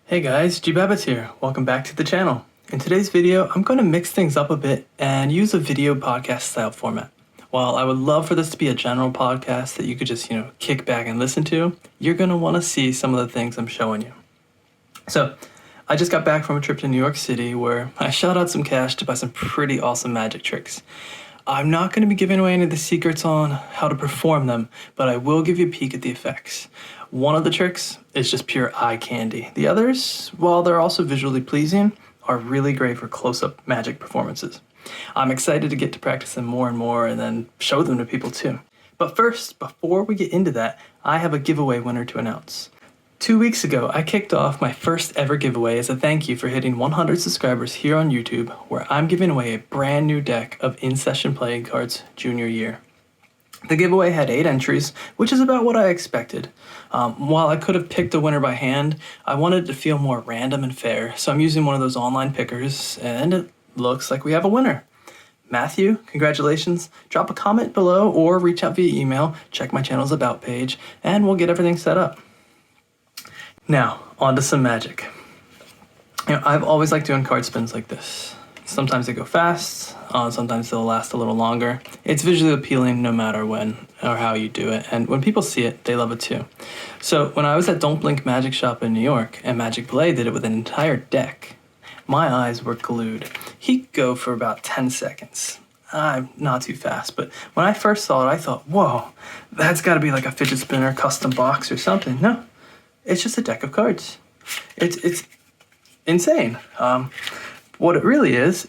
Hey guys, G-Babbitts here. Welcome back to the channel. In today's video, I'm going to mix things up a bit and use a video podcast style format. While I would love for this to be a general podcast that you could just, kick back and listen to, you're going to want to see some of the things I'm showing you. So, I just got back from a trip to New York City where I shelled out some cash to buy some pretty awesome magic tricks. I'm not going to be giving away any of the secrets on how to perform them, but I will give you a peek at the effects. One of the tricks is just pure eye candy. The others, while they're also visually pleasing, are really great for close-up magic performances. I'm excited to get to practice them more and more and then show them to people too. But first, before we get into that, I have a giveaway winner to announce. 2 weeks ago, I kicked off my first ever giveaway as a thank you for hitting 100 subscribers here on YouTube, where I'm giving away a brand new deck of in-session playing cards junior year. The giveaway had 8 entries, which is about what I expected. While I could have picked a winner by hand, I wanted it to feel more random and fair, so I'm using one of those online pickers, and it looks like we have a winner. Matthew, congratulations. Drop a comment below or reach out via email, check my channel's about page, and we'll get everything set up. Now, on to some magic. I've always liked doing card spins like this. Sometimes they go fast, sometimes they'll last a little longer. It's visually appealing no matter when or how you do it, and when people see it, they love it too. So when I was at Don't Blink Magic Shop in New York, and Magic Play did it with an entire deck, my eyes were glued. He'd go for about 10 seconds. I'm not too fast, but when I first saw it, I thought, whoa, that's gotta be like a fidget spinner custom box or something. No. It's just a deck of cards. It's insane. What it really is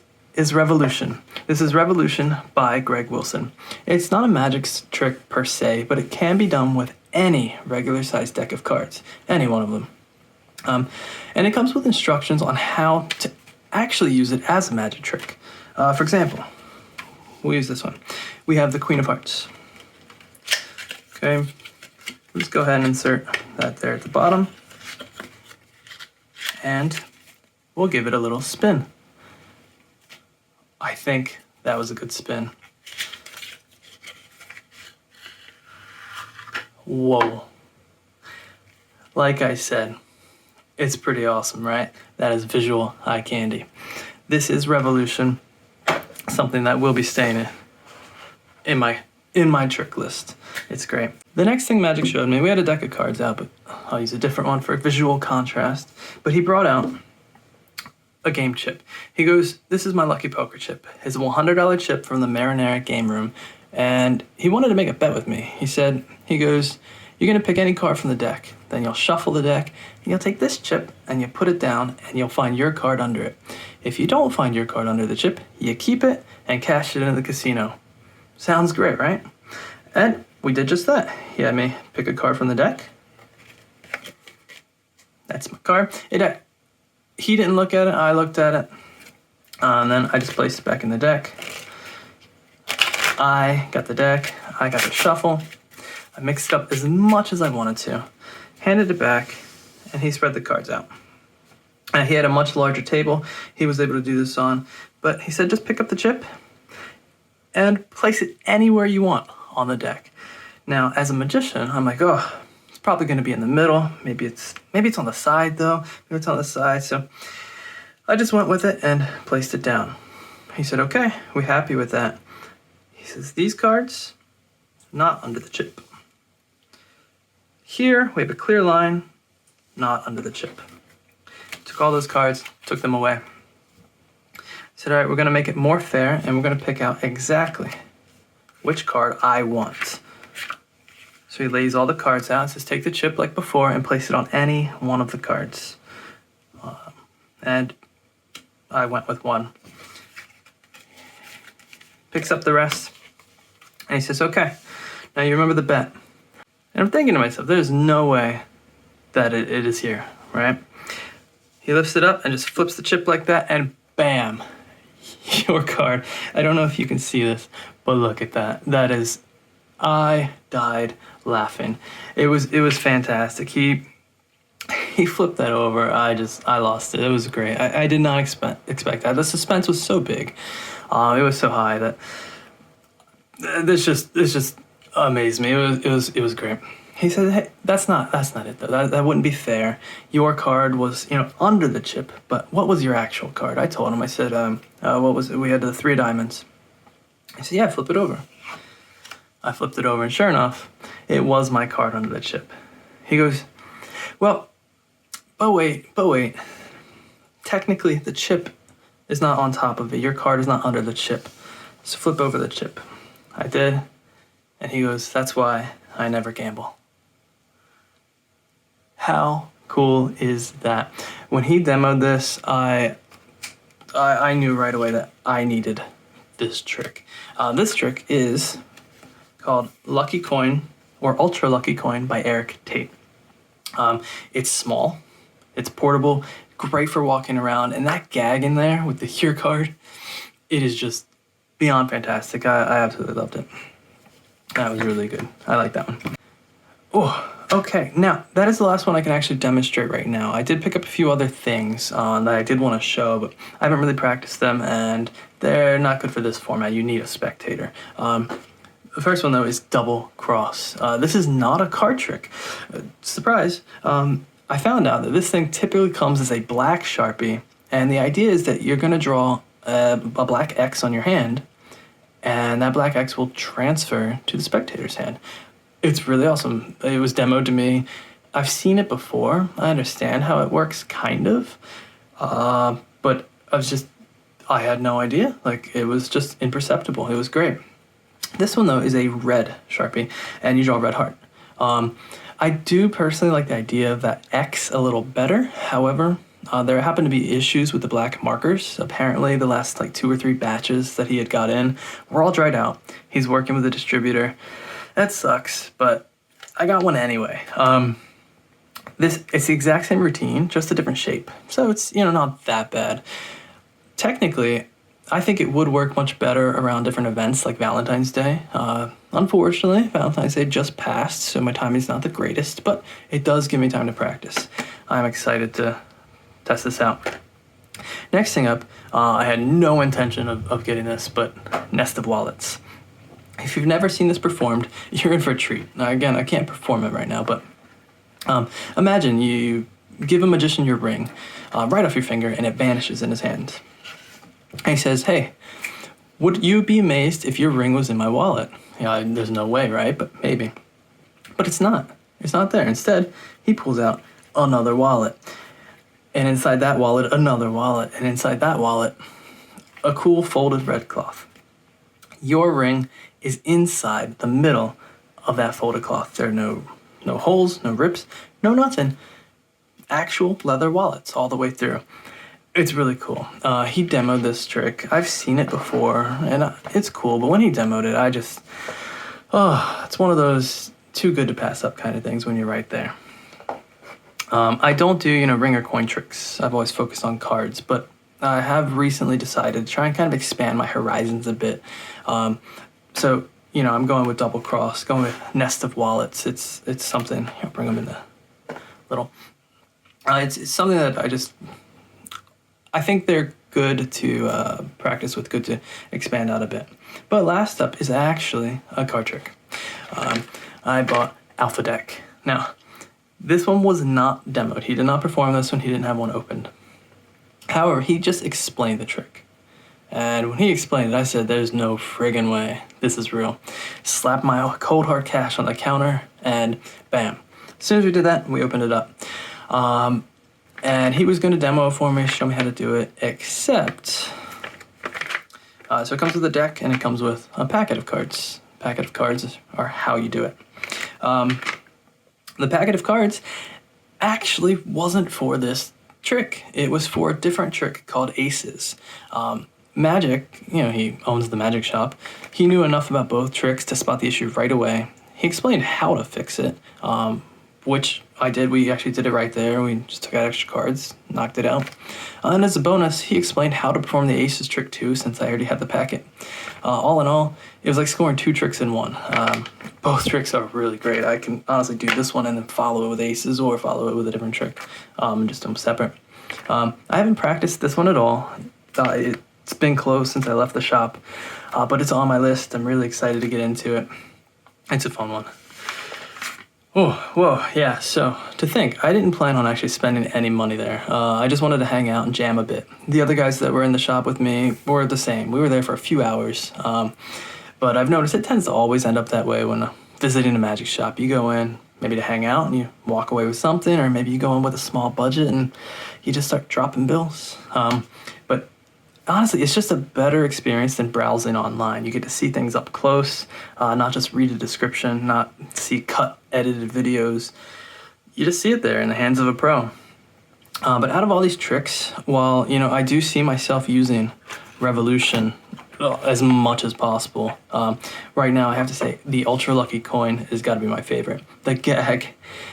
Revolution. This is Revolution by Greg Wilson. It's not a magic trick per se, but it can be done with any regular sized deck of cards, any one of them. And it comes with instructions on how to actually use it as a magic trick. For example, we'll use this one. We have the Queen of Hearts. Okay. Let's go ahead and insert that there at the bottom. And we'll give it a little spin. I think that was a good spin. Whoa. Like I said, it's pretty awesome, right? That is visual eye candy. This is Revolution, something that will be staying in my trick list. It's great. The next thing Magic showed me, we had a deck of cards out, but I'll use a different one for visual contrast. But he brought out a game chip. He goes, this is my lucky poker chip. It's a $100 chip from the Marinara game room, and he wanted to make a bet with me. He goes, you're gonna pick any card from the deck, then you'll shuffle the deck, and you'll take this chip, and you put it down, and you'll find your card under it. If you don't find your card under the chip, you keep it and cash it into the casino. Sounds great, right? And we did just that. He had me pick a card from the deck. That's my card. He didn't look at it, I looked at it. And then I just placed it back in the deck. I got the deck, I got the shuffle. I mixed it up as much as I wanted to. Handed it back, and he spread the cards out. He had a much larger table he was able to do this on, but he said just pick up the chip and place it anywhere you want on the deck. Now, as a magician, I'm like, oh, it's probably going to be in the middle. Maybe it's on the side though. Maybe it's on the side. So I just went with it and placed it down. He said, okay, we're happy with that. He says, these cards, not under the chip. Here, we have a clear line, not under the chip. Took all those cards, took them away. Said, all right, we're going to make it more fair, and we're going to pick out exactly which card I want. So he lays all the cards out, says take the chip like before and place it on any one of the cards. And I went with one. Picks up the rest, and he says, okay, now you remember the bet. And I'm thinking to myself, there's no way that it is here, right? He lifts it up and just flips the chip like that, and bam, your card. I don't know if you can see this, but look at that. That is, I died laughing. It was fantastic. He flipped that over. I lost it. It was great. I did not expect that. The suspense was so big. It was so high that this just amazed me. It was great. He said, "Hey, that's not it though. That wouldn't be fair. Your card was, under the chip, but what was your actual card?" I told him. I said, "What was it? We had the 3 diamonds." He said, "Yeah, flip it over." I flipped it over, and sure enough, it was my card under the chip. He goes, "Well, but wait. Technically, the chip is not on top of it. Your card is not under the chip. So flip over the chip." I did, and he goes, "That's why I never gamble." How cool is that? When he demoed this, I knew right away that I needed this trick. This trick is called Lucky Coin or Ultra Lucky Coin by Erik Tait. It's small, it's portable, great for walking around, and that gag in there with the Here card, it is just beyond fantastic. I absolutely loved it. That was really good. I like that one. Oh, okay. Now, that is the last one I can actually demonstrate right now. I did pick up a few other things that I did want to show, but I haven't really practiced them, and they're not good for this format. You need a spectator. The first one, though, is double cross. This is not a card trick. Surprise. I found out that this thing typically comes as a black Sharpie, and the idea is that you're going to draw a black X on your hand, and that black X will transfer to the spectator's hand. It's really awesome. It was demoed to me. I've seen it before. I understand how it works, kind of, but I had no idea. Like, it was just imperceptible. It was great. This one, though, is a red Sharpie, and you draw a red heart. I do personally like the idea of that X a little better. However, there happen to be issues with the black markers. Apparently, the last 2 or 3 batches that he had got in were all dried out. He's working with a distributor. That sucks, but I got one anyway. It's the exact same routine, just a different shape. So it's, not that bad. Technically, I think it would work much better around different events like Valentine's Day. Unfortunately, Valentine's Day just passed, so my timing's not the greatest, but it does give me time to practice. I'm excited to test this out. Next thing up, I had no intention of getting this, but nest of wallets. If you've never seen this performed, you're in for a treat. Now, again, I can't perform it right now, but imagine you give a magician your ring right off your finger, and it vanishes in his hand. And he says, "Hey, would you be amazed if your ring was in my wallet?" There's no way, right? But maybe. But it's not. It's not there. Instead, he pulls out another wallet. And inside that wallet, another wallet. And inside that wallet, a cool folded red cloth. Your ring is inside the middle of that folded cloth. There are no holes, no rips, no nothing. Actual leather wallets all the way through. It's really cool. He demoed this trick. I've seen it before, and it's cool, but when he demoed it, it's one of those too good to pass up kind of things when you're right there. I don't do, ring or coin tricks. I've always focused on cards, but I have recently decided to try and kind of expand my horizons a bit. So, I'm going with double cross, going with nest of wallets. It's something. I'll bring them in the little. It's something that I think they're good to practice with, good to expand out a bit. But last up is actually a card trick. I bought Alpha Deck. Now, this one was not demoed. He did not perform this one. He didn't have one opened. However, he just explained the trick. And when he explained it, I said, "There's no friggin' way. This is real." Slapped my cold hard cash on the counter, and bam. As soon as we did that, we opened it up. And he was going to demo it for me, show me how to do it, except... so it comes with a deck, and it comes with a packet of cards. Packet of cards are how you do it. The packet of cards actually wasn't for this trick. It was for a different trick called Aces. Magic, he owns the magic shop. He knew enough about both tricks to spot the issue right away. He explained how to fix it, which I did. We actually did it right there. We just took out extra cards, knocked it out. And as a bonus, he explained how to perform the Aces trick too, since I already had the packet. All in all, it was like scoring 2 tricks in one. Both tricks are really great. I can honestly do this one and then follow it with Aces or follow it with a different trick, and just do them separate. I haven't practiced this one at all. It's been close since I left the shop, but it's on my list. I'm really excited to get into it. It's a fun one. Oh, whoa, yeah. So to think, I didn't plan on actually spending any money there. I just wanted to hang out and jam a bit. The other guys that were in the shop with me were the same. We were there for a few hours. But I've noticed it tends to always end up that way when visiting a magic shop. You go in maybe to hang out and you walk away with something, or maybe you go in with a small budget and you just start dropping bills. But honestly, it's just a better experience than browsing online. You get to see things up close, not just read a description, not see cut, edited videos. You just see it there in the hands of a pro. But out of all these tricks, while, I do see myself using Revolution as much as possible. Right now, I have to say the Ultra Lucky coin has got to be my favorite. The gag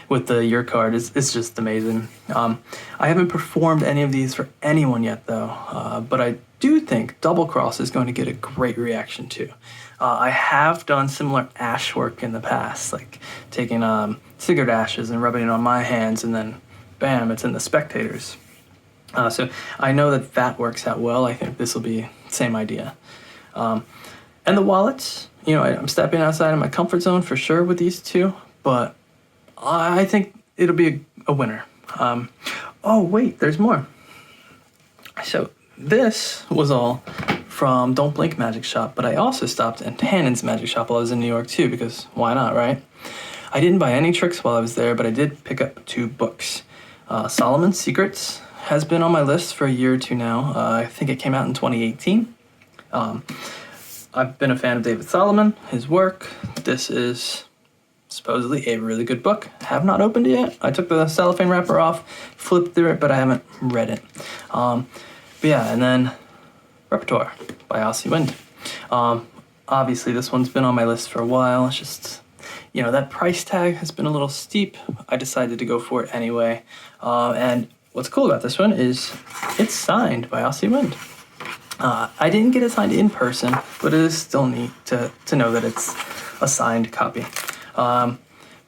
with the Your card is just amazing. I haven't performed any of these for anyone yet, though, but I do think Double Cross is going to get a great reaction too. I have done similar ash work in the past, like taking cigarette ashes and rubbing it on my hands, and then bam, it's in the spectators. So I know that works out well. I think this will be the same idea. And the wallets, I'm stepping outside of my comfort zone for sure with these two, but I think it'll be a winner. Oh, wait, there's more. So this was all from Don't Blink Magic Shop, but I also stopped at Tannen's Magic Shop while I was in New York too, because why not, right? I didn't buy any tricks while I was there, but I did pick up 2 books. Solomon's Secrets has been on my list for a year or two now. I think it came out in 2018. I've been a fan of David Solomon, his work. This is supposedly a really good book. Have not opened it yet. I took the cellophane wrapper off, flipped through it, but I haven't read it. But yeah, and then Repertoire by Asi Wind. Obviously, this one's been on my list for a while. It's just, that price tag has been a little steep. I decided to go for it anyway. And what's cool about this one is it's signed by Asi Wind. I didn't get it signed in person, but it is still neat to know that it's a signed copy. But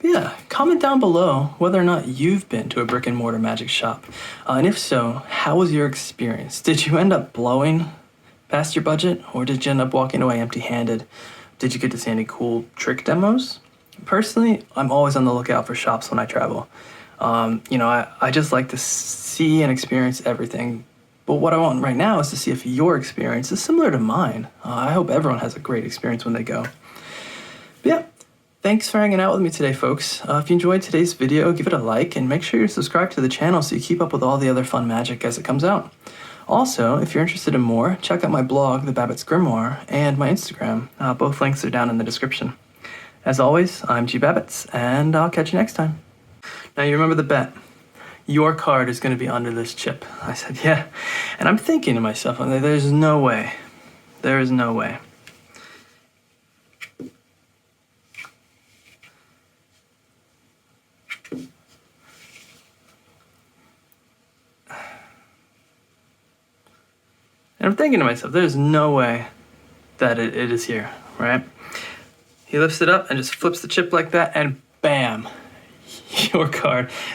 yeah, comment down below whether or not you've been to a brick and mortar magic shop. And if so, how was your experience? Did you end up blowing past your budget, or did you end up walking away empty-handed? Did you get to see any cool trick demos? Personally, I'm always on the lookout for shops when I travel. I just like to see and experience everything. But what I want right now is to see if your experience is similar to mine. I hope everyone has a great experience when they go. But yeah, thanks for hanging out with me today, folks. If you enjoyed today's video, give it a like and make sure you're subscribed to the channel so you keep up with all the other fun magic as it comes out. Also, if you're interested in more, check out my blog, The Babbitt's Grimoire, and my Instagram. Both links are down in the description. As always, I'm G Babbitts, and I'll catch you next time. Now you remember the bet. Your card is going to be under this chip. I said, yeah. And I'm thinking to myself, there's no way. There is no way. And I'm thinking to myself, there's no way that it is here, right? He lifts it up and just flips the chip like that, and bam, your card.